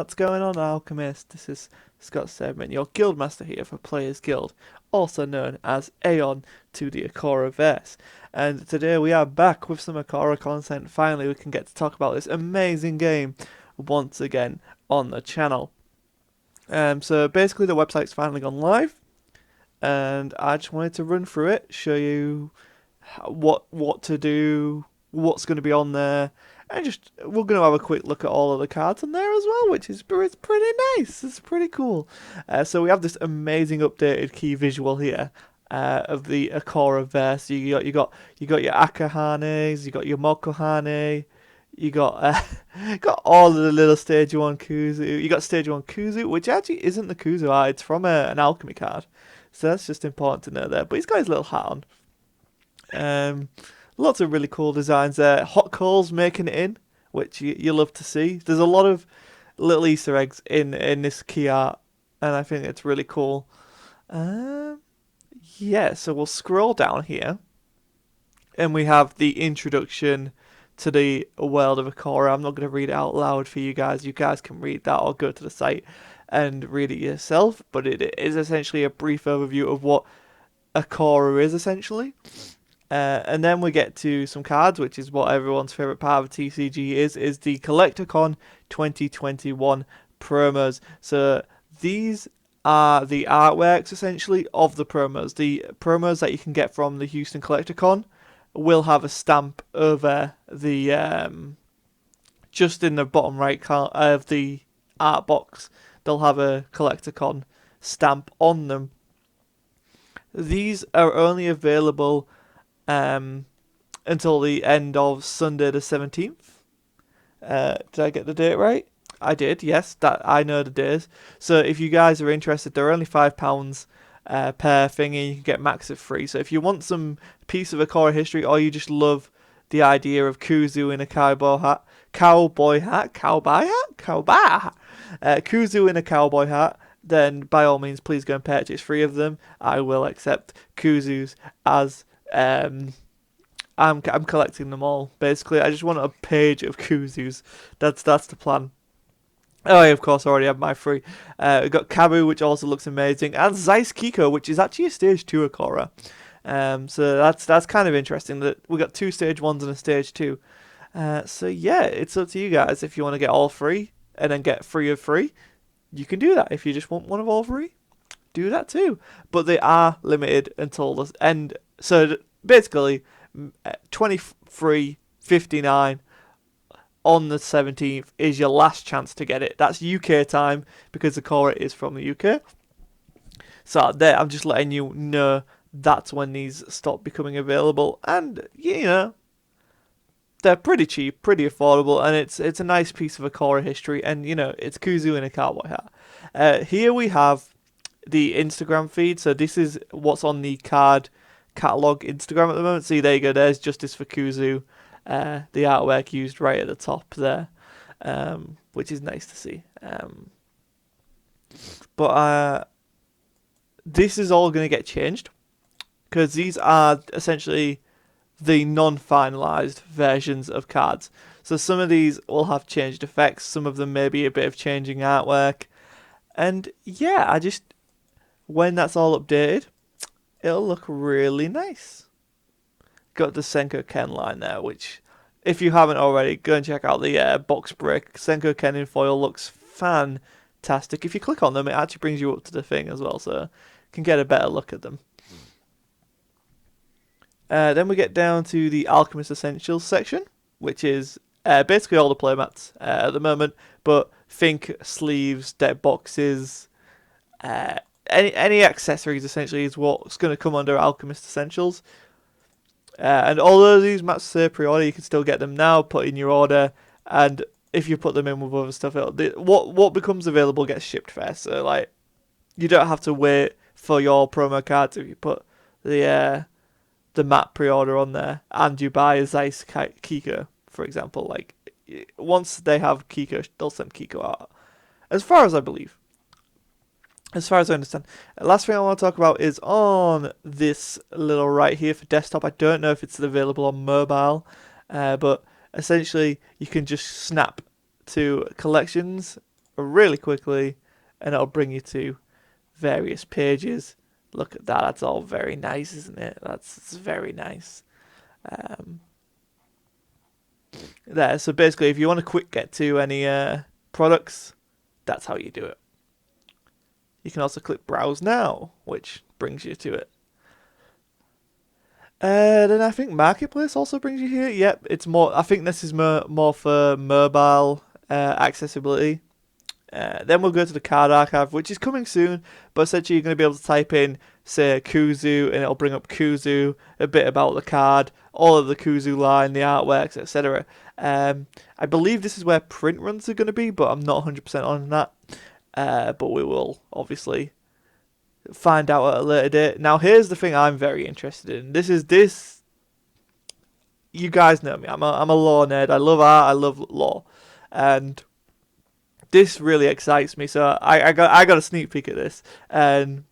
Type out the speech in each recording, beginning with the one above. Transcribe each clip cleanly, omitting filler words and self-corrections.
What's going on, Alchemist? This is Scott Sedman, your Guildmaster here for Players Guild, also known as Aeon to the Akoraverse. And today we are back with some Akora content. Finally, we can get to talk about this amazing game once again on the channel. So basically, the website's finally gone live, and I just wanted to run through it, show you what to do, what's going to be on there, and just we're going to have a quick look at all of the cards on there as well, which is it's pretty nice. It's pretty cool. So we have this amazing updated key visual here of the Akora verse. You got your Akahanes, you got your Mokohane. You got got all of the little stage 1 Kuzu. You got stage 1 Kuzu, which actually isn't the Kuzu art. It's from an alchemy card. So that's just important to know there. But he's got his little hat on. Lots of really cool designs there. Hot coals making it in, which you love to see. There's a lot of little Easter eggs in this key art, and I think it's really cool. Yeah, so we'll scroll down here, and we have the introduction to the world of Akora. I'm not going to read it out loud for you guys. You guys can read that or go to the site and read it yourself, but it is essentially a brief overview of what Akora is, essentially. And then we get to some cards, which is what everyone's favourite part of TCG is the CollectorCon 2021 promos. So these are the artworks, essentially, of the promos. The promos that you can get from the Houston CollectorCon will have a stamp over the just in the bottom right of the art box. They'll have a CollectorCon stamp on them. These are only available until the end of Sunday the 17th. Did I get the date right? I did, yes. That I know the days. So if you guys are interested, they're only £5 per thing, and you can get max of free. So if you want some piece of Akora history, or you just love the idea of Kuzu in a cowboy hat, Kuzu in a cowboy hat, then by all means, please go and purchase 3 of them. I will accept Kuzus as I'm collecting them all. Basically, I just want a page of Kuzus. That's the plan. Oh, I of course already have my 3. We've got Kabu, which also looks amazing, and Zeiss Kiko, which is actually a stage 2 Akora. So that's kind of interesting that we got 2 stage 1s and a stage 2. So yeah, it's up to you guys. If you want to get all 3 and then get 3 of 3, you can do that. If you just want one of all 3, do that too. But they are limited until the end. So basically, 23:59 on the 17th is your last chance to get it. That's UK time because the Akora is from the UK. So there, I'm just letting you know that's when these stop becoming available. And you know, they're pretty cheap, pretty affordable, and it's a nice piece of Akora history. And you know, it's Kuzu in a cowboy hat. Here we have the Instagram feed. So this is what's on the card catalog Instagram at the moment. See, there you go. There's Justice for Kuzu. The artwork used right at the top there, which is nice to see. But this is all going to get changed because these are essentially the non-finalized versions of cards. So some of these will have changed effects. Some of them may be a bit of changing artwork. And yeah, when that's all updated, it'll look really nice. Got the Senko Ken line there, which, if you haven't already, go and check out the box break. Senko Ken in foil looks fantastic. If you click on them, it actually brings you up to the thing as well, so you can get a better look at them. Then we get down to the Alchemist Essentials section, which is basically all the playmats at the moment, but think sleeves, deck boxes, any accessories essentially is what's going to come under Alchemist Essentials. And although these mats say pre-order, you can still get them now, put in your order, and if you put them in with other stuff, what becomes available gets shipped first. So like, you don't have to wait for your promo cards if you put the mat pre-order on there and you buy a Zeiss Kiko, for example. Like, once they have Kiko, they'll send Kiko out, as far as I believe. As far as I understand. Last thing I want to talk about is on this little right here for desktop. I don't know if it's available on mobile, but essentially you can just snap to collections really quickly, and it'll bring you to various pages. Look at that. That's all very nice, isn't it? That's very nice. Um, there. So basically, if you want to quick get to any products, that's how you do it. You can also click Browse Now, which brings you to it. Then I think Marketplace also brings you here. Yep, it's more. I think this is more for mobile accessibility. Then we'll go to the card archive, which is coming soon. But essentially, you're going to be able to type in, say, Kuzu, and it'll bring up Kuzu, a bit about the card, all of the Kuzu line, the artworks, etc. I believe this is where print runs are going to be, but I'm not 100% on that. But we will obviously find out at a later date. Now, here's the thing I'm very interested in. This. You guys know me. I'm a law nerd. I love art. I love law, and this really excites me. So I got a sneak peek at this and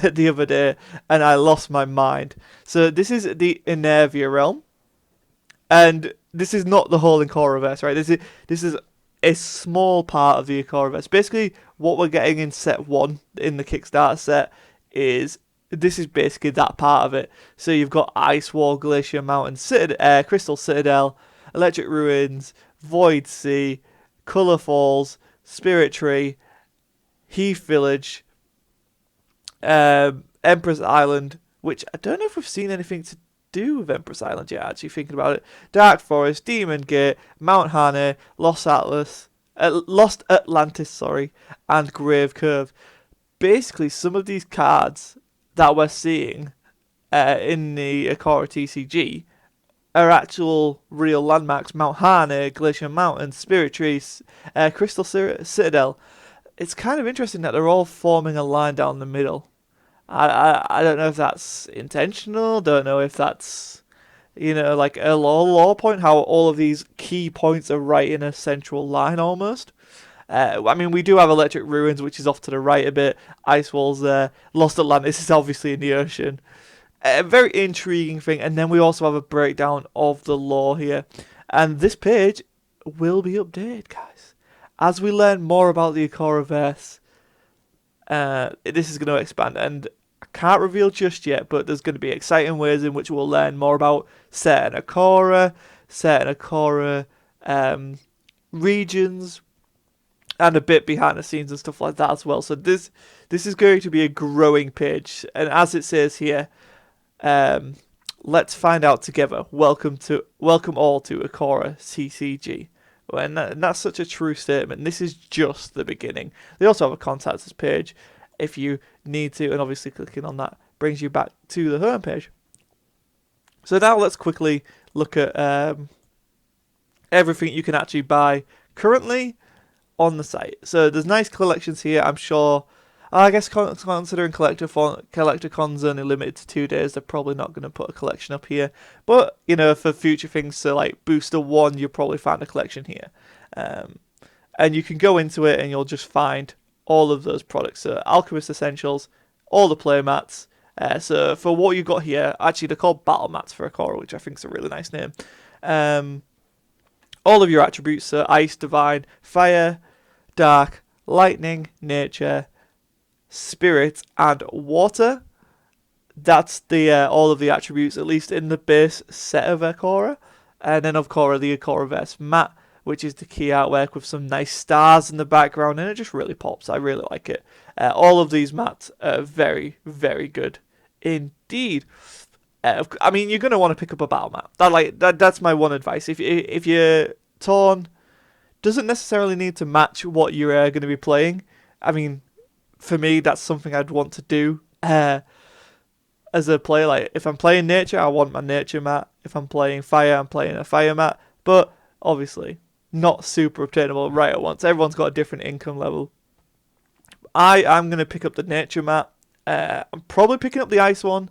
the other day, and I lost my mind. So this is the Enervia realm, and this is not the whole akoraverse, right? This is a small part of the akoraverse. Basically, what we're getting in set 1 in the Kickstarter set is this is basically that part of it. So you've got Ice Wall, Glacier Mountain, Crystal Citadel, Electric Ruins, Void Sea, Colour Falls, Spirit Tree, Heath Village, Empress Island, which I don't know if we've seen anything to do with Empress Island yet, actually thinking about it. Dark Forest, Demon Gate, Mount Hane, Lost Atlantis, and Grave Cove. Basically, some of these cards that we're seeing in the Akora TCG are actual real landmarks. Mount Hane, Glacier Mountain, Spirit Tree, Crystal Citadel. It's kind of interesting that they're all forming a line down the middle. I don't know if that's intentional. Don't know if that's, like a law point, how all of these key points are right in a central line almost. I mean, we do have Electric Ruins, which is off to the right a bit. Ice Walls there. Lost Atlantis is obviously in the ocean. A very intriguing thing. And then we also have a breakdown of the lore here. And this page will be updated, guys. As we learn more about the akoraverse, this is going to expand. And I can't reveal just yet, but there's going to be exciting ways in which we'll learn more about certain Akora regions, and a bit behind the scenes and stuff like that as well. So this is going to be a growing page. And as it says here, let's find out together. Welcome all to Akora TCG. And that's such a true statement. This is just the beginning. They also have a contact us page if you need to, and obviously clicking on that brings you back to the home page. So now let's quickly look at everything you can actually buy currently on the site. So there's nice collections here. I'm sure. I guess considering collector cons only limited to 2 days, they're probably not going to put a collection up here. But for future things, so like Booster 1, you'll probably find a collection here, and you can go into it and you'll just find all of those products. So Alchemist Essentials, all the play mats. So for what you got here, actually they're called battle mats for Akora, which I think is a really nice name. All of your attributes, so Ice, Divine, Fire, Dark, Lightning, Nature, Spirit, and Water. That's the all of the attributes, at least in the base set of Akora. And then of course the akoraverse mat, which is the key artwork with some nice stars in the background, and it just really pops. I really like it. All of these mats are very, very good indeed. I mean, you're gonna want to pick up a battle mat. That's my one advice. If you're torn, doesn't necessarily need to match what you're going to be playing. I mean, for me, that's something I'd want to do as a player. Like if I'm playing nature, I want my nature mat. If I'm playing fire, I'm playing a fire mat. But obviously, not super obtainable right at once. Everyone's got a different income level. I'm gonna pick up the nature mat. I'm probably picking up the ice one.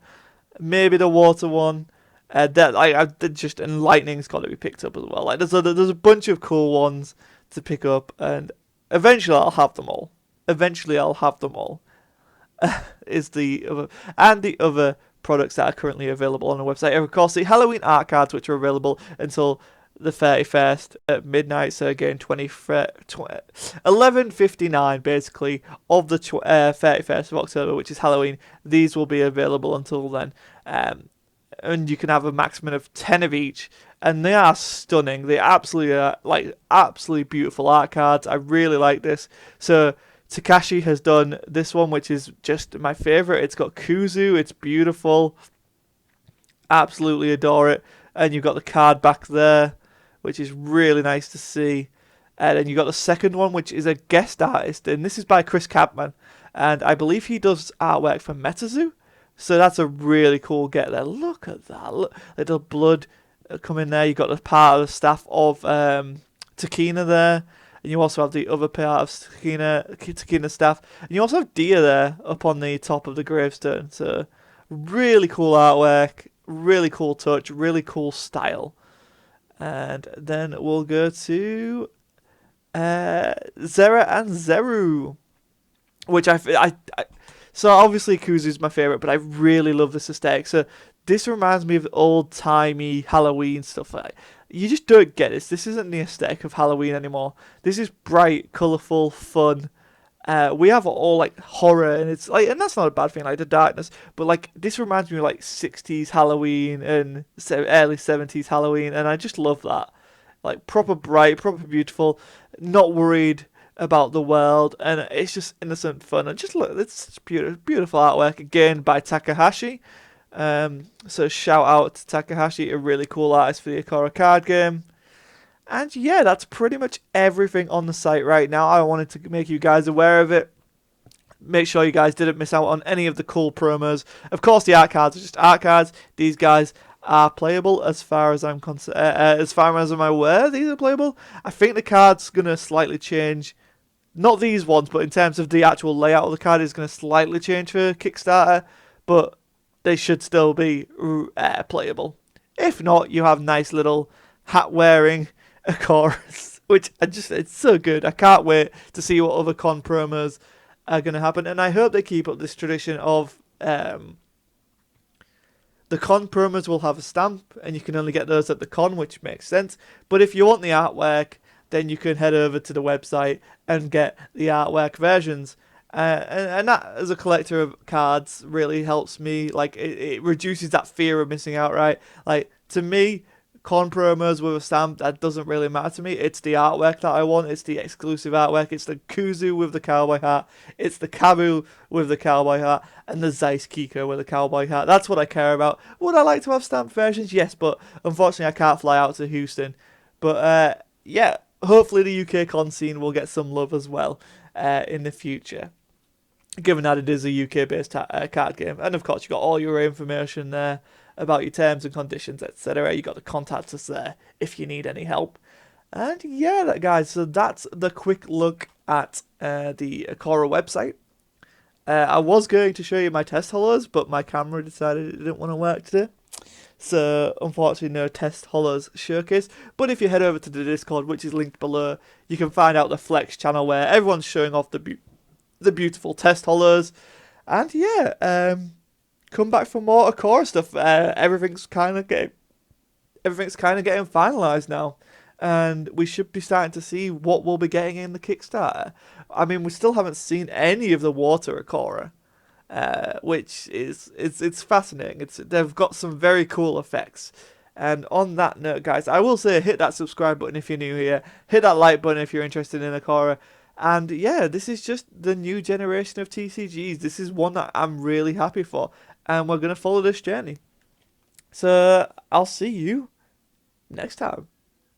Maybe the water one. And lightning's got to be picked up as well. Like there's a bunch of cool ones to pick up, and eventually I'll have them all. Is the other products that are currently available on the website. Of course, the Halloween art cards, which are available until the 31st at midnight. So again, 11:59 basically of the 31st of October, which is Halloween. These will be available until then. And you can have a maximum of 10 of each, and they are stunning. They absolutely are, like, absolutely beautiful art cards. I really like this. So Takashi has done this one, which is just my favorite. It's got Kuzu. It's beautiful. Absolutely adore it. And you've got the card back there, which is really nice to see. And then you've got the second one, which is a guest artist, and this is by Chris Cabman, and I believe he does artwork for MetaZoo. So that's a really cool get there. Look at that. Look, little blood coming there. You've got the part of the staff of Takina there. And you also have the other part of Takina's staff. And you also have deer there up on the top of the gravestone. So really cool artwork. Really cool touch. Really cool style. And then we'll go to Zera and Zeru. Which so obviously Kuzu's my favourite, but I really love this aesthetic. So this reminds me of old-timey Halloween stuff. You just don't get this. This isn't the aesthetic of Halloween anymore. This is bright, colourful, fun. We have all like horror, and it's like, and that's not a bad thing, like the darkness. But like this reminds me of like 60s Halloween and early 70s Halloween, and I just love that. Like proper bright, proper beautiful, not worried about the world, and it's just innocent fun. And just look, it's beautiful artwork again by Takahashi. So shout out to Takahashi, a really cool artist for the Akora card game. And yeah, that's pretty much everything on the site right now. I wanted to make you guys aware of it. Make sure you guys didn't miss out on any of the cool promos. Of course, the art cards are just art cards. These guys are playable as far as I'm as far as I'm aware. These are playable. I think the card's gonna slightly change. Not these ones, but in terms of the actual layout of the card, is going to slightly change for Kickstarter, but they should still be playable. If not, you have nice little hat-wearing Akoras, which it's so good. I can't wait to see what other con promos are going to happen, and I hope they keep up this tradition of the con promos will have a stamp, and you can only get those at the con, which makes sense. But if you want the artwork, then you can head over to the website and get the artwork versions. And that, as a collector of cards, really helps me. Like, it reduces that fear of missing out, right? Like, to me, con promos with a stamp, that doesn't really matter to me. It's the artwork that I want. It's the exclusive artwork. It's the Kuzu with the cowboy hat. It's the Kabu with the cowboy hat. And the Zeiss Kiko with the cowboy hat. That's what I care about. Would I like to have stamped versions? Yes, but unfortunately I can't fly out to Houston. But, yeah. Hopefully the UK con scene will get some love as well in the future, given that it is a UK-based card game. And of course, you've got all your information there about your terms and conditions, etc. You've got the contact us there if you need any help. And yeah, guys, so that's the quick look at the Akora website. I was going to show you my test holos, but my camera decided it didn't want to work today. So, unfortunately, no test holos showcase. But if you head over to the Discord, which is linked below, you can find out the Flex channel where everyone's showing off the beautiful test holos. And yeah, come back for more Akora stuff. Everything's kind of getting finalised now. And we should be starting to see what we'll be getting in the Kickstarter. I mean, we still haven't seen any of the water Akora. Which is it's fascinating. They've got some very cool effects. And on that note, guys, I will say hit that subscribe button if you're new here. Hit that like button if you're interested in Akora. And yeah, this is just the new generation of TCGs. This is one that I'm really happy for. And we're going to follow this journey. So I'll see you next time.